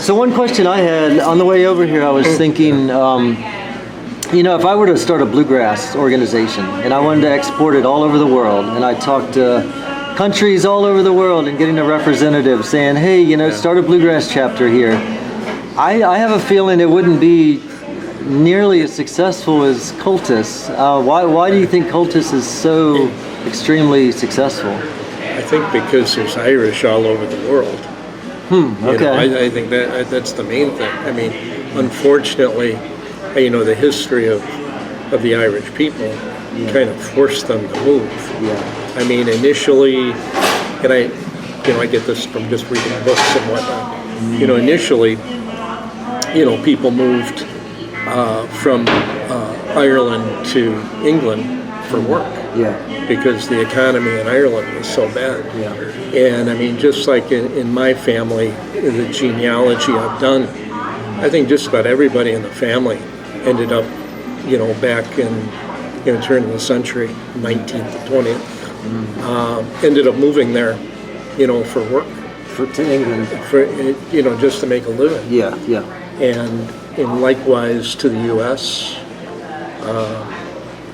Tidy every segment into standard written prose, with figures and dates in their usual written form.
So one question I had on the way over here, I was thinking, if I were to start a bluegrass organization and I wanted to export it all over the world, and I talked to countries all over the world and getting a representative saying, hey, start a bluegrass chapter here, I have a feeling it wouldn't be nearly as successful as Comhaltas. Why do you think Comhaltas is so extremely successful? I think because there's Irish all over the world. Okay. I think that's the main thing. I mean, unfortunately, the history of the Irish people kind of forced them to move. Yeah. I mean, initially, and I get this from just reading books and whatnot. Initially, people moved from Ireland to England for work. Yeah. Because the economy in Ireland was so bad. Yeah. And I mean, just like in my family, the genealogy I've done, I think just about everybody in the family ended up, back in turn of the century, 19th to 20th, ended up moving there, for work. To England. Just to make a living. Yeah, yeah. And likewise to the U.S.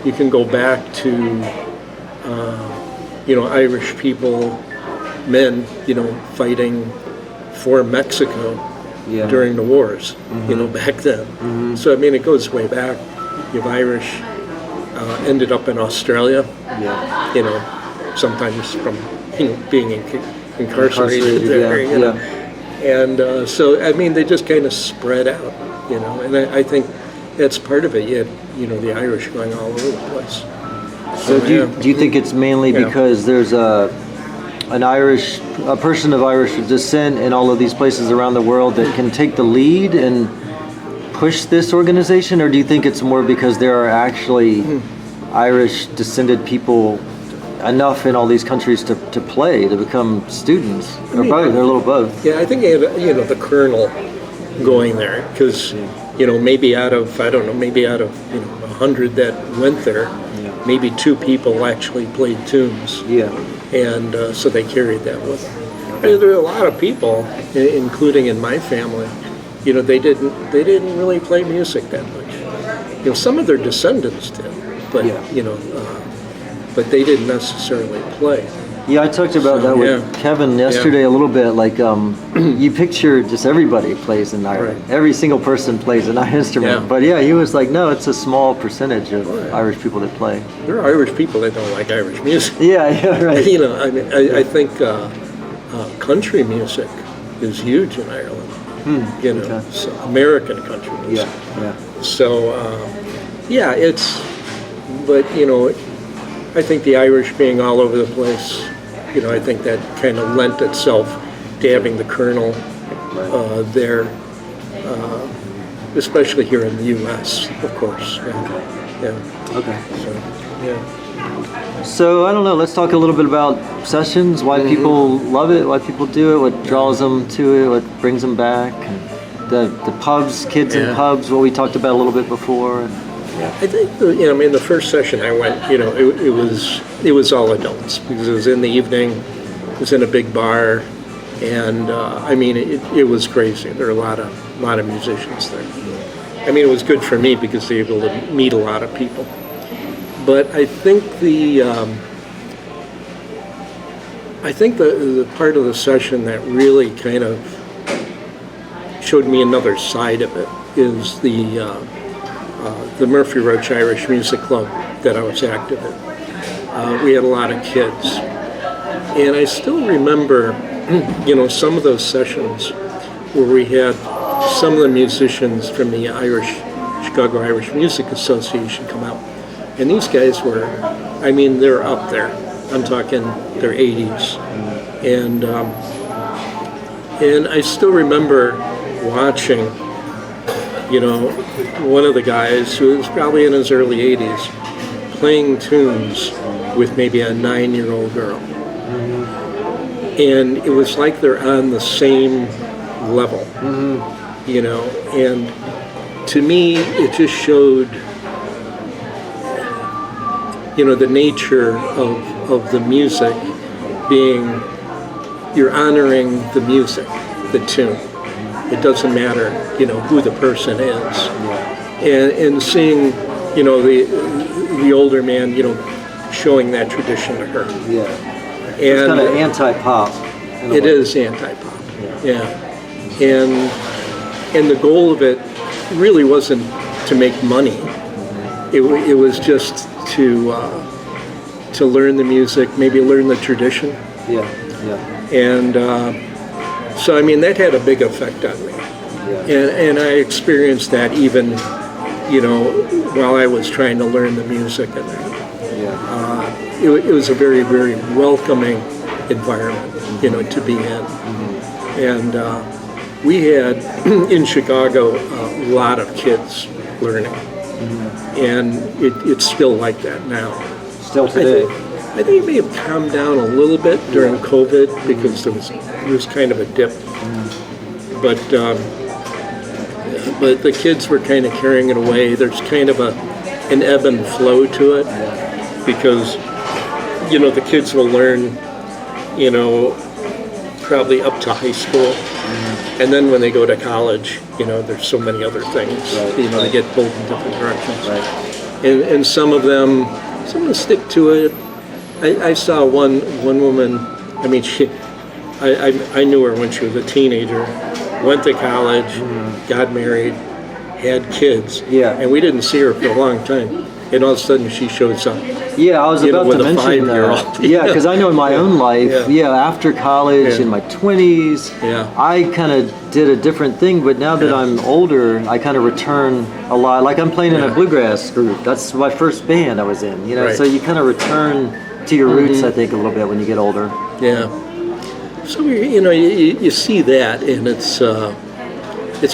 You can go back to Irish people, men, fighting for Mexico during the wars, back then. So, I mean, it goes way back. You have Irish ended up in Australia, sometimes from, being incarcerated there, And so, I mean, they just kind of spread out, and I think that's part of it. You had, the Irish going all over the place. So do you think it's mainly because there's a person of Irish descent in all of these places around the world that can take the lead and push this organization, or do you think it's more because there are actually Irish descended people enough in all these countries to play, to become students, or both, or a little both? Yeah, I think the kernel going there, because maybe out of 100 that went there, maybe 2 people actually played tunes. Yeah. And so they carried that with them. I mean, there are a lot of people, including in my family, they didn't really play music that much. Some of their descendants did, but but they didn't necessarily play. Yeah, I talked about that with Kevin yesterday a little bit. Like, you picture just everybody plays an Irish. Right. Every single person plays an instrument. Yeah. But he was like, no, it's a small percentage of Irish people that play. There are Irish people that don't like Irish music. Yeah, right. I mean, I think country music is huge in Ireland. So American country music. Yeah. So, but I think the Irish being all over the place, I think that kind of lent itself to having the kernel there, especially here in the U.S., of course. Yeah. Okay. So, So, I don't know, let's talk a little bit about sessions, why people love it, why people do it, what draws them to it, what brings them back, the pubs, kids in pubs, what we talked about a little bit before. I think the first session I went, it was all adults because it was in the evening, it was in a big bar, and it was crazy. There were a lot of musicians there. I mean, it was good for me because they were able to meet a lot of people. But I think the part of the session that really kind of showed me another side of it is the Murphy Roach Irish Music Club that I was active in. We had a lot of kids. And I still remember, some of those sessions where we had some of the musicians from the Chicago Irish Music Association come out. And these guys were, they're up there. I'm talking their 80s. And I still remember watching one of the guys who was probably in his early 80s playing tunes with maybe a 9-year-old girl. And it was like they're on the same level, and to me it just showed, the nature of the music being, you're honoring the music, the tune. It doesn't matter, who the person is. Yeah. And seeing, the older man, showing that tradition to her. Yeah. It's And kind of anti-pop. it is anti-pop. Yeah. And the goal of it really wasn't to make money. It was just to learn the music, maybe learn the tradition. Yeah, yeah. And so, I mean, that had a big effect on me. Yeah. And I experienced that even, while I was trying to learn the music and that. Yeah. It was a very, very welcoming environment, to be in. And we had, in Chicago, a lot of kids learning. And it's still like that now. Still today. I think it may have calmed down a little bit during COVID because there was kind of a dip. But the kids were kind of carrying it away. There's kind of an ebb and flow to it because, the kids will learn, probably up to high school. And then when they go to college, there's so many other things. They get pulled in different directions. And some of them stick to it. I saw one woman. I mean, I knew her when she was a teenager. Went to college, got married, had kids. Yeah. And we didn't see her for a long time. And all of a sudden, she shows up. Yeah, I was about with to a mention that. 5-year-old. Yeah, because I know in my own life, after college, Yeah. in my 20s, I kind of did a different thing. But now that I'm older, I kind of return a lot. Like I'm playing in a bluegrass group. That's my first band I was in. Right. So you kind of return to your roots, I think, a little bit when you get older. Yeah. So you see that, and it's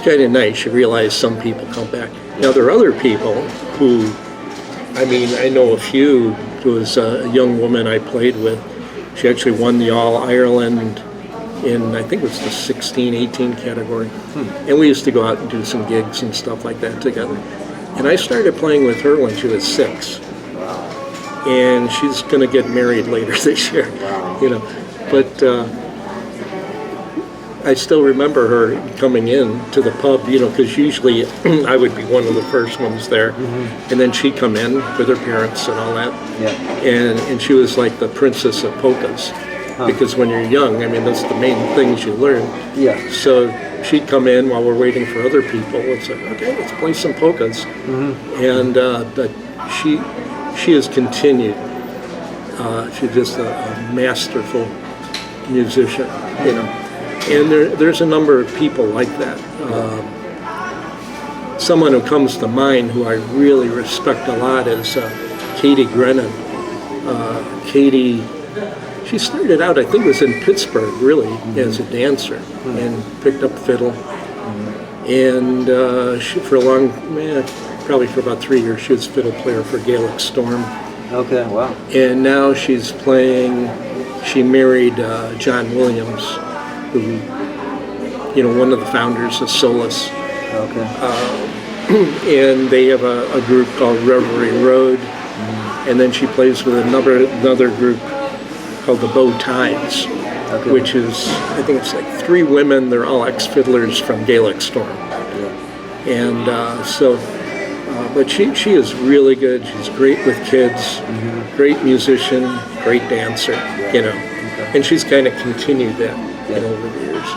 kind of nice. You realize some people come back. Now there are other people who, I mean, I know a few. There was a young woman I played with. She actually won the All-Ireland in, I think it was the 16-18 category. And we used to go out and do some gigs and stuff like that together. And I started playing with her when she was 6. And she's going to get married later this year. But I still remember her coming in to the pub, because usually I would be one of the first ones there. And then she'd come in with her parents and all that. Yeah. And she was like the princess of polkas. Because when you're young, I mean, that's the main things you learn. Yeah. So she'd come in while we're waiting for other people and say, okay, let's play some polkas. And but she has continued. She's just a masterful musician, And there's a number of people like that. Someone who comes to mind who I really respect a lot is Katie Grennan. Katie, she started out, I think it was in Pittsburgh, really, as a dancer, and picked up fiddle. And she, for a long, probably for about 3 years, she was fiddle player for Gaelic Storm. Okay, wow. And now she's playing, she married John Williams, who, one of the founders of Solus. Okay. And they have a group called Reverie Road. And then she plays with another group called the Bow Tides, which is, I think it's like 3 women, they're all ex-fiddlers from Gaelic Storm. And but she is really good. She's great with kids, great musician, great dancer, And she's kind of continued that, over the years.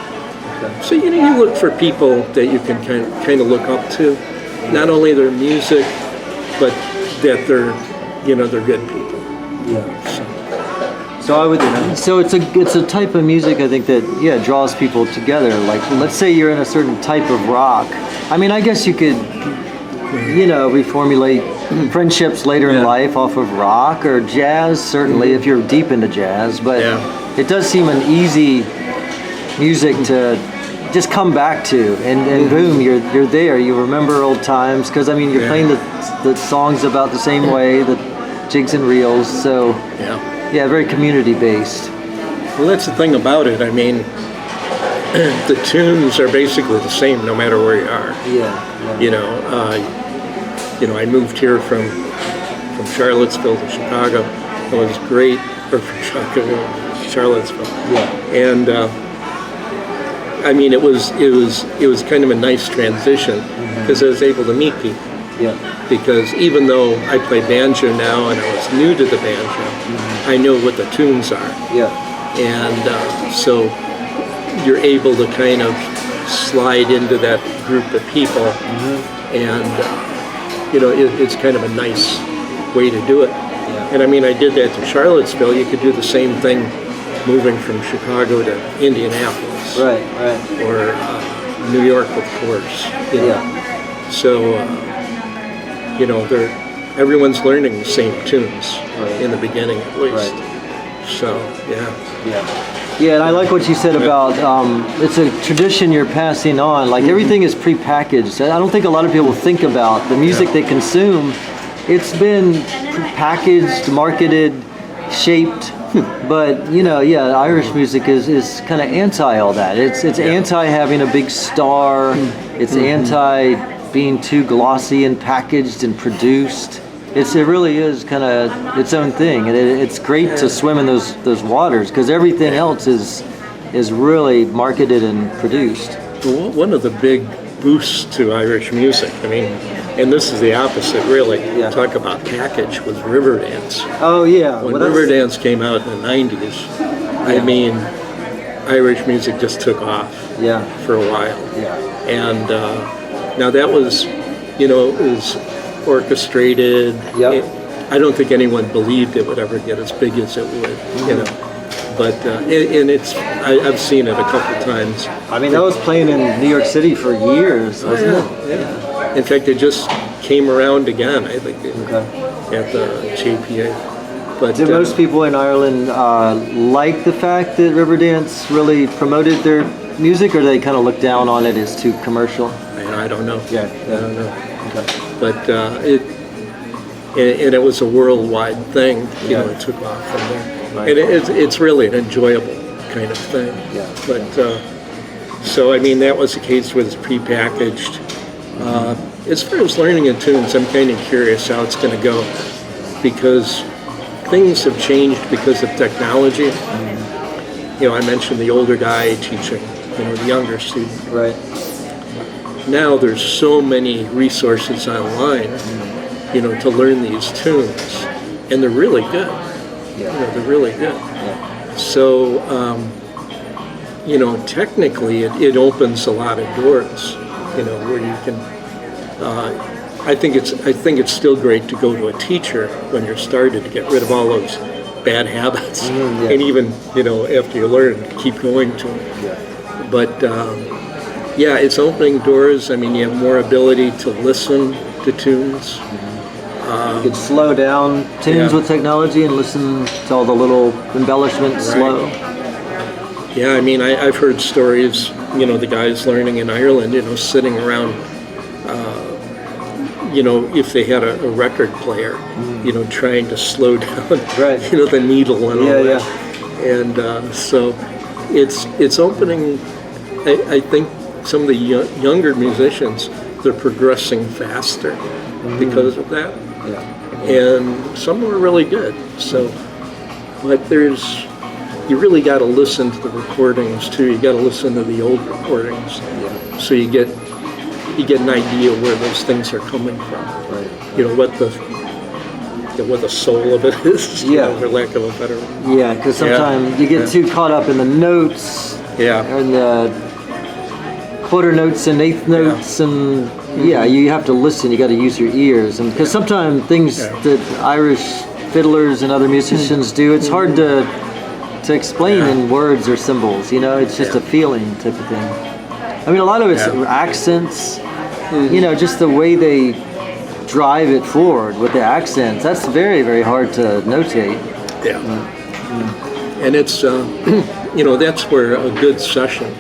So, you look for people that you can kind of look up to. Not only their music, but that they're good people. So I would. So it's a type of music I think that draws people together. Like let's say you're in a certain type of rock. I mean, I guess you could, reformulate friendships later in life off of rock or jazz. Certainly, if you're deep into jazz, but it does seem an easy music to just come back to, and boom, you're there. You remember old times because I mean you're playing the songs about the same way, the jigs and reels. So very community based. Well, that's the thing about it. I mean, the tunes are basically the same no matter where you are. I moved here from Charlottesville to Chicago. It was great, or from Chicago to Charlottesville. And I mean, it was kind of a nice transition because I was able to meet people. Yeah. Because even though I play banjo now and I was new to the banjo, I know what the tunes are. Yeah. And so you're able to kind of slide into that group of people, and you know, it's kind of a nice way to do it. Yeah. And I mean, I did that to Charlottesville. You could do the same thing moving from Chicago to Indianapolis. Right. Or New York, of course. You know? Yeah. So, you know, everyone's learning the same tunes in the beginning, at least. Right. So, yeah. Yeah, and I like what you said about it's a tradition you're passing on. Like everything is prepackaged. I don't think a lot of people think about the music they consume. It's been packaged, marketed, shaped. But you know, Irish music is kind of anti all that. It's anti having a big star. It's anti being too glossy and packaged and produced. It really is kind of its own thing, and it's great to swim in those waters because everything else is really marketed and produced. Well, one of the big boosts to Irish music, I mean, and this is the opposite, really. Talk about package was Riverdance. Oh yeah. When Riverdance came out in the '90s, I mean, Irish music just took off. For a while. And now that was, you know, it was orchestrated. I don't think anyone believed it would ever get as big as it would, you know. But and I've seen it a couple times. I mean, that was playing in New York City for years, wasn't it? Yeah. In fact, it just came around again, I think, at the JPA. But do most people in Ireland like the fact that Riverdance really promoted their music, or do they kind of look down on it as too commercial? I don't know. I don't know. But it was a worldwide thing. You know, it took off from there, and it's really an enjoyable kind of thing. But so I mean, that was the case with prepackaged. As far as learning in tunes, I'm kind of curious how it's going to go because things have changed because of technology. You know, I mentioned the older guy teaching, you know, the younger student. Right. Now there's so many resources online, you know, to learn these tunes, and they're really good. You know, they're really good. So, you know, technically it opens a lot of doors, you know, where you can. I think it's still great to go to a teacher when you're started to get rid of all those bad habits, and even, you know, after you learn, keep going to them. But yeah, it's opening doors. I mean, you have more ability to listen to tunes. You could slow down tunes with technology and listen to all the little embellishments slow. Yeah, I mean, I've heard stories, you know, the guys learning in Ireland, you know, sitting around, you know, if they had a record player, you know, trying to slow down, you know, the needle and all that. And so it's opening, I think, some of the younger musicians, they're progressing faster because of that. And some are really good. So, but you really got to listen to the recordings too. You got to listen to the old recordings, so you get an idea where those things are coming from. You know what the soul of it is. You know, for lack of a better word. Yeah, because sometimes you get too caught up in the notes. And the quarter notes and eighth notes, and you have to listen. You got to use your ears, and because sometimes things that Irish fiddlers and other musicians do, it's hard to explain in words or symbols. You know, it's just a feeling type of thing. I mean, a lot of it's accents. You know, just the way they drive it forward with the accents. That's very, very hard to notate. And it's you know, that's where a good session.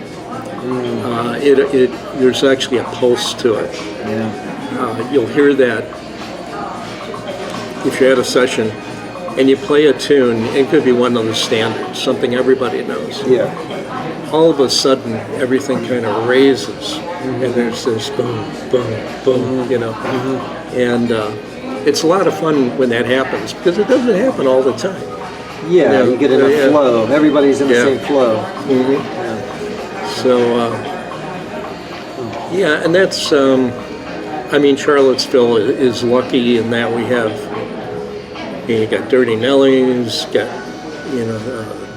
There's actually a pulse to it. You'll hear that if you're at a session and you play a tune. It could be one of the standards, something everybody knows. All of a sudden, everything kind of raises, and there's this boom, boom, boom, you know. And it's a lot of fun when that happens because it doesn't happen all the time. You get in a flow. Everybody's in the same flow. So So, yeah, and that's, I mean, Charlottesville is lucky in that we have, you got Dirty Nellies, got,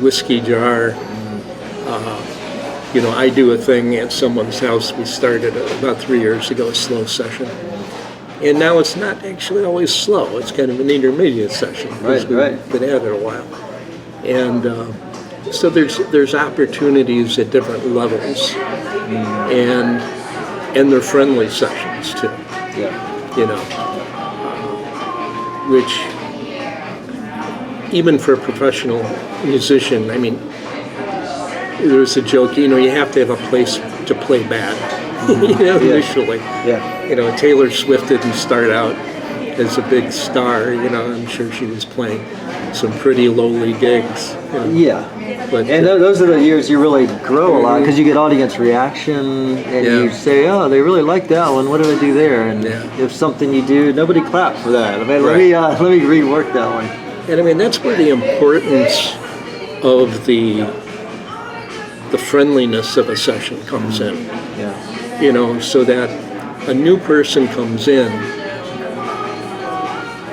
Whiskey Jar. I do a thing at someone's house. We started about 3 years ago, a slow session. And now it's not actually always slow. It's kind of an intermediate session. Right. Been at it a while. And so there's opportunities at different levels. And they're friendly sessions too. Yeah. Which even for a professional musician, I mean, there was a joke, you have to have a place to play bad, initially. Yeah. Taylor Swift didn't start out as a big star, I'm sure she was playing some pretty lowly gigs. Yeah. But, and those are the years you really grow a lot because you get audience reaction and you say, oh, they really like that one. What did I do there? And if something you do, nobody clapped for that. I mean, let me rework that one. And I mean, that's where the importance of the friendliness of a session comes in. Yeah. So that a new person comes in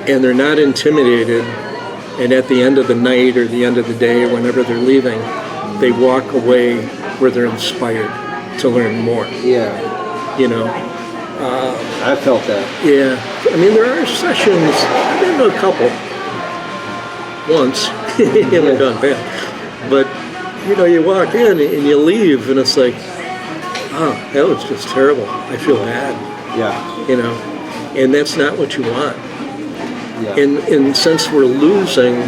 and they're not intimidated, and at the end of the night or the end of the day or whenever they're leaving, they walk away where they're inspired to learn more. Yeah. I felt that. Yeah. I mean, there are sessions, I've been to a couple once, haven't gone bad, but you walk in and you leave and it's like, oh, that was just terrible. I feel bad. Yeah. And that's not what you want. Yeah. And since we're losing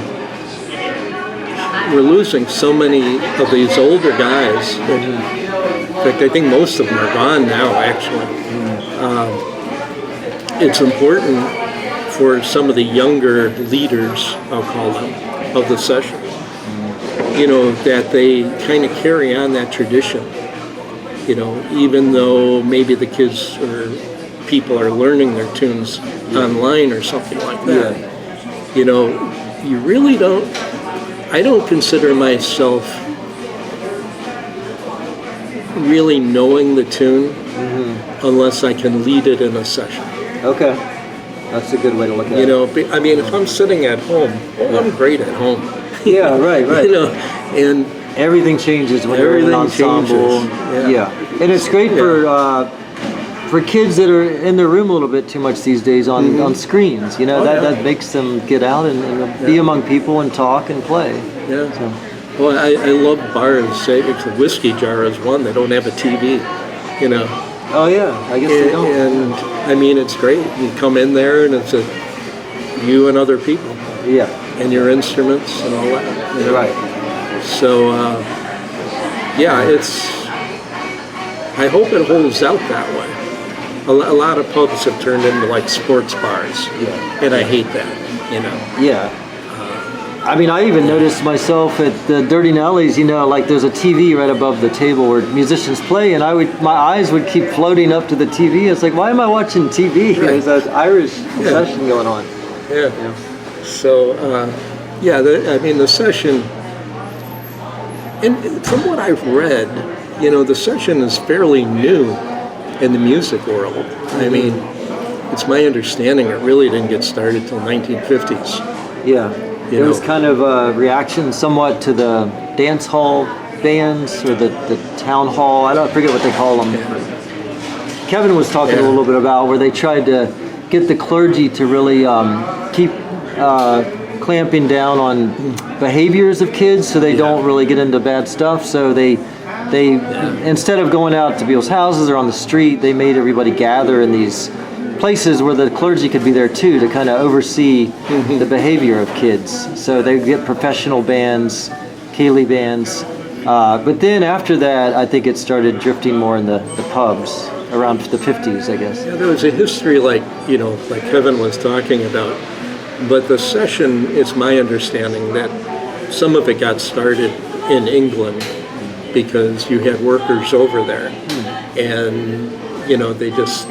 so many of these older guys, in fact, I think most of them are gone now, actually. It's important for some of the younger leaders, I'll call them, of the session, that they kind of carry on that tradition, even though maybe the kids or people are learning their tunes online or something like that. Yeah. You really I don't consider myself really knowing the tune unless I can lead it in a session. Okay. That's a good way to look at it. I mean, if I'm sitting at home, I'm great at home. Yeah, right. And everything changes when you're in an ensemble. Yeah. And it's great for kids that are in their room a little bit too much these days on screens. That makes them get out and be among people and talk and play. Yeah. So. Well, I love bars. The Whiskey Jar is one. They don't have a TV. Oh yeah, I guess they don't. And I mean, it's great. You come in there and it's you and other people. Yeah. And your instruments and all that. Right. So, I hope it holds out that way. A lot of pubs have turned into like sports bars. Yeah. And I hate that, Yeah. I mean, I even noticed myself at the Dirty Nellies, like there's a TV right above the table where musicians play, and my eyes would keep floating up to the TV. It's like, why am I watching TV? Right. There's an Irish session going on. Yeah. So, the session, and from what I've read, the session is fairly new in the music world. I mean, it's my understanding it really didn't get started till 1950s. Yeah. It was kind of a reaction somewhat to the dance hall bands or the town hall. I forget what they call them. Yeah. Kevin was talking a little bit about where they tried to get the clergy to really keep clamping down on behaviors of kids so they don't really get into bad stuff. So they instead of going out to people's houses or on the street, they made everybody gather in these places where the clergy could be there too to kind of oversee the behavior of kids. So they get professional bands, Ceilidh bands. But then after that, I think it started drifting more in the pubs around the 50s, I guess. Yeah, there was a history like Kevin was talking about. But the session, it's my understanding that some of it got started in England because you had workers over there. And, they just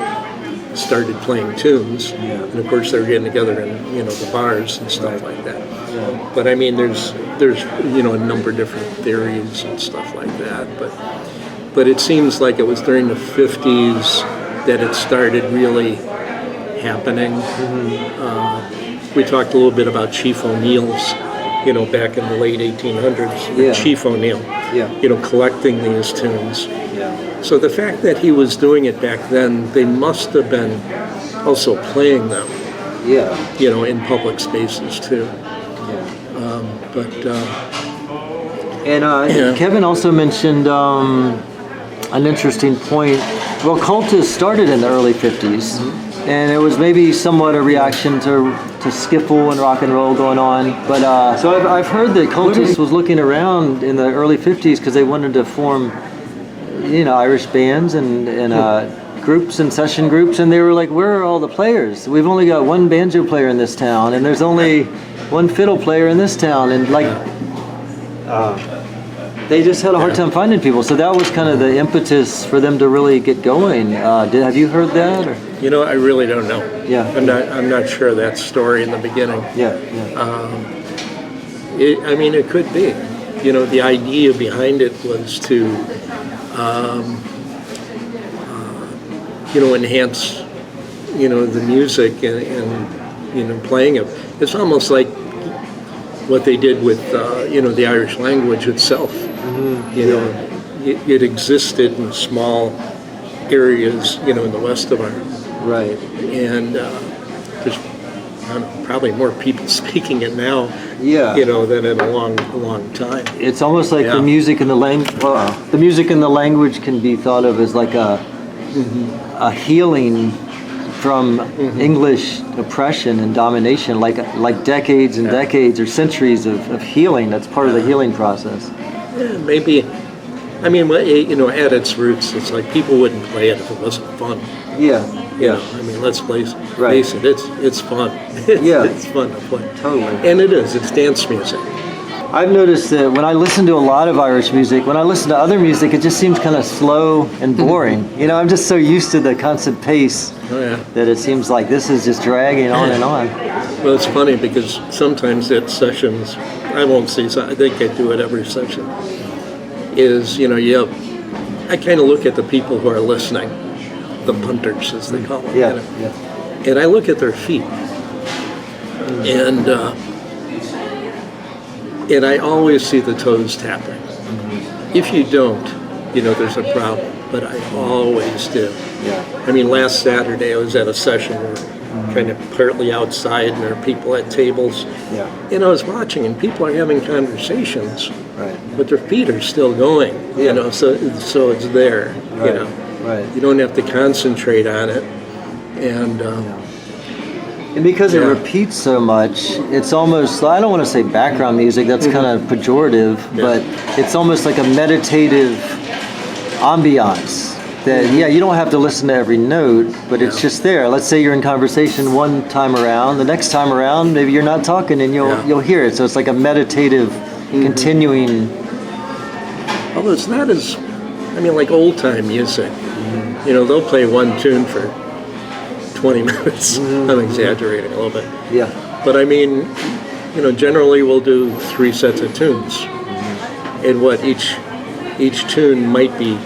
started playing tunes, and of course they were getting together in the bars and stuff like that. Yeah. But I mean, there's a number of different theories and stuff like that. But but it seems like it was during the 50s that it started really happening. We talked a little bit about Chief O'Neill's, back in the late 1800s. Yeah. Chief O'Neill, Yeah. collecting these tunes. Yeah. So the fact that he was doing it back then, they must have been also playing them, Yeah. in public spaces too. Yeah. And Yeah. Kevin also mentioned an interesting point. Well, cultists started in the early 50s, and it was maybe somewhat a reaction to skiffle and rock and roll going on. But so I've heard that cultists was looking around in the early 50s because they wanted to form, Irish bands and groups and session groups, and they were like, where are all the players? We've only got one banjo player in this town, and there's only one fiddle player in this town, and they just had a hard time finding people. So that was kind of the impetus for them to really get going. Have you heard that? Or? I really don't know. Yeah. I'm not sure of that story in the beginning. Yeah. It could be. The idea behind it was to, enhance, the music and playing it. It's almost like what they did with, the Irish language itself. It existed in small areas, in the west of Ireland. Right. And there's probably more people speaking it now, Yeah. than in a long time. It's almost like the music and the music and the language can be thought of as like a healing from English oppression and domination, like decades and decades or centuries of healing. That's part of the healing process. Yeah, maybe. At its roots, it's like people wouldn't play it if it wasn't fun. Yeah. Let's face Right. it, it's fun. Yeah. It's fun to play. Totally. And it is. It's dance music. I've noticed that when I listen to a lot of Irish music, when I listen to other music, it just seems kind of slow and boring. I'm just so used to the constant pace that it seems like this is just dragging on and on. Well, it's funny because sometimes at sessions, I won't say, I think I do it every session, I kind of look at the people who are listening, the punters as they call them. Yeah. And I look at their feet. And I always see the toes tapping. If you don't, there's a problem. But I always do. Yeah. Last Saturday I was at a session where kind of partly outside and there are people at tables. Yeah. And I was watching and people are having conversations. Right. But their feet are still going. Yeah. So it's there. Right. Right. You don't have to concentrate on it. And And because it repeats so much, it's almost, I don't want to say background music, that's kind of pejorative, but it's almost like a meditative ambiance that, you don't have to listen to every note, but it's just there. Let's say you're in conversation one time around, the next time around, maybe you're not talking and you'll hear it. So it's like a meditative, continuing. Although it's not as, like old time music, they'll play one tune for 20 minutes. I'm exaggerating a little bit. Yeah. But generally we'll do 3 sets of tunes. And each tune might be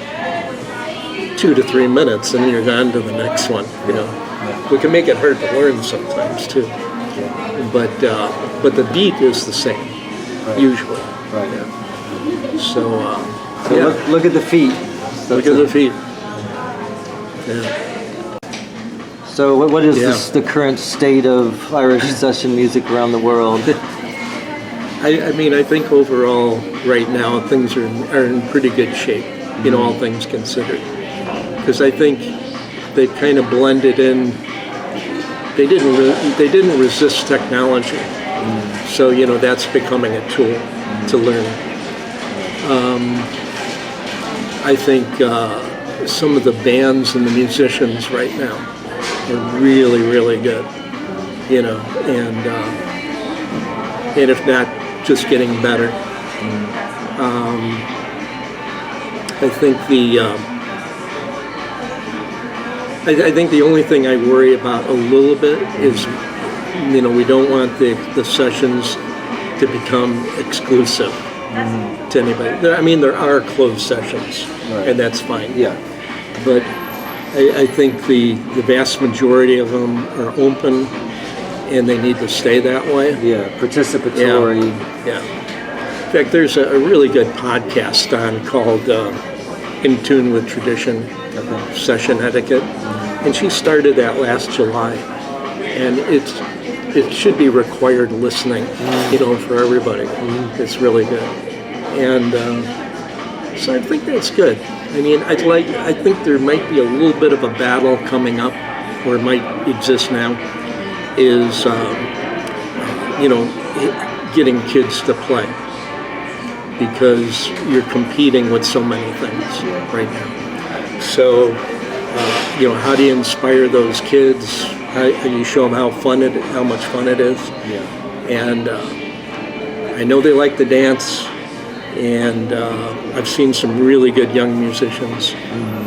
2 to 3 minutes, and then you're on to the next one. We can make it hard to learn sometimes too. But the beat is the same, usually. Right. Yeah. So look at the feet. Look at the feet. Yeah. So what is the current state of Irish session music around the world? I think overall, right now, things are in pretty good shape, all things considered. Because I think they've kind of blended in. They didn't resist technology, so that's becoming a tool to learn. I think some of the bands and the musicians right now are really, really good, and if not, just getting better. I think I think the only thing I worry about a little bit is, we don't want the sessions to become exclusive. to anybody. I mean, there are closed sessions, Right. and that's fine. Yeah. But I think the vast majority of them are open, and they need to stay that way. Yeah. Participatory. Yeah. In fact, there's a really good podcast on called In Tune with Tradition, Okay. Session Etiquette, and she started that last July, and it should be required listening, for everybody. It's really good, and so I think that's good. I mean, I think there might be a little bit of a battle coming up, or it might exist now, is getting kids to play, because you're competing with so many things right now. So, how do you inspire those kids? How you show them how much fun it is? Yeah. And I know they like to dance, and I've seen some really good young musicians,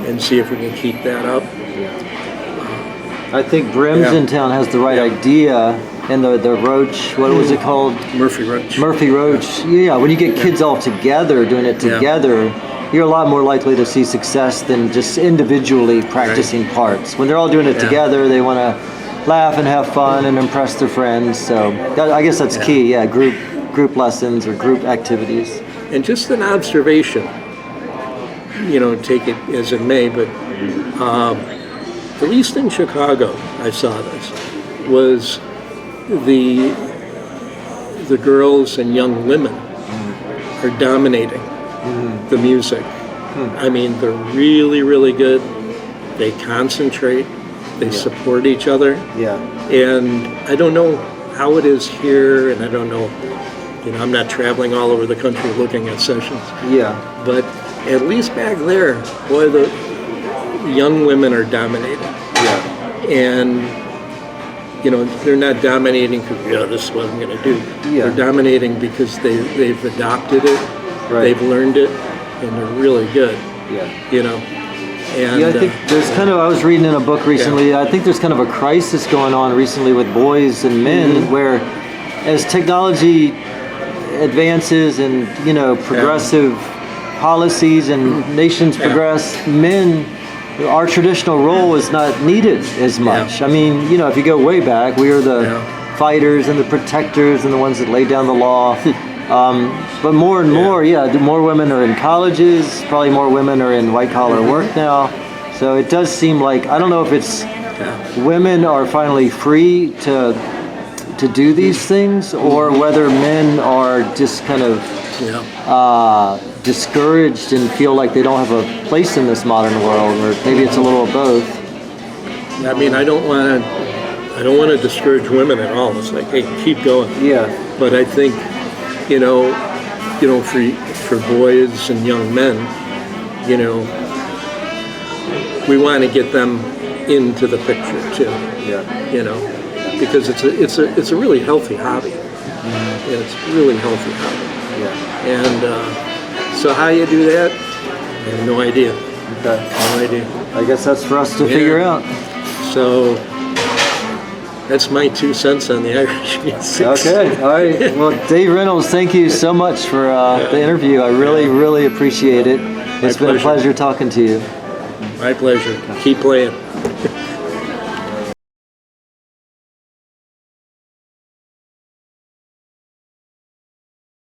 and see if we can keep that up. I think Brim's in town has the right idea, and the Roach, what was it called? Murphy Roach. Murphy Roach. Yeah, when you get kids all together, doing it together, you're a lot more likely to see success than just individually practicing parts. When they're all doing it together, they want to laugh and have fun and impress their friends. So I guess that's key. Yeah, group lessons or group activities. And just an observation, take it as it may, but at least in Chicago, I saw this, was the girls and young women are dominating the music. I mean, they're really, really good. They concentrate. They support each other. Yeah. And I don't know how it is here, and I don't know, I'm not traveling all over the country looking at sessions. Yeah. But at least back there, boy, the young women are dominating. Yeah. And, they're not dominating because, this is what I'm going to do. Yeah. They're dominating because they've adopted it, they've learned it, and they're really good. Yeah. And, I think there's I was reading in a book recently, I think there's kind of a crisis going on recently with boys and men, where as technology advances and, progressive policies and nations progress, men, our traditional role is not needed as much. I mean, if you go way back, we were the fighters and the protectors and the ones that laid down the law. But more and more, more women are in colleges, probably more women are in white-collar work now. So it does seem like, I don't know if it's women are finally free to do these things, or whether men are just kind of discouraged and feel like they don't have a place in this modern world, or maybe it's a little of both. I mean, I don't want to discourage women at all. It's like, hey, keep going. Yeah. But I think, for boys and young men, we want to get them into the picture too. Yeah. Because it's a really healthy hobby. It's a really healthy hobby. Yeah. And so how you do that, I have no idea. Okay. No idea. I guess that's for us to figure out. So that's my 2 cents on the Irish music. Okay, all right. Well, Dave Reynolds, thank you so much for the interview. I really appreciate it. It's been a pleasure talking to you. My pleasure. Keep playing.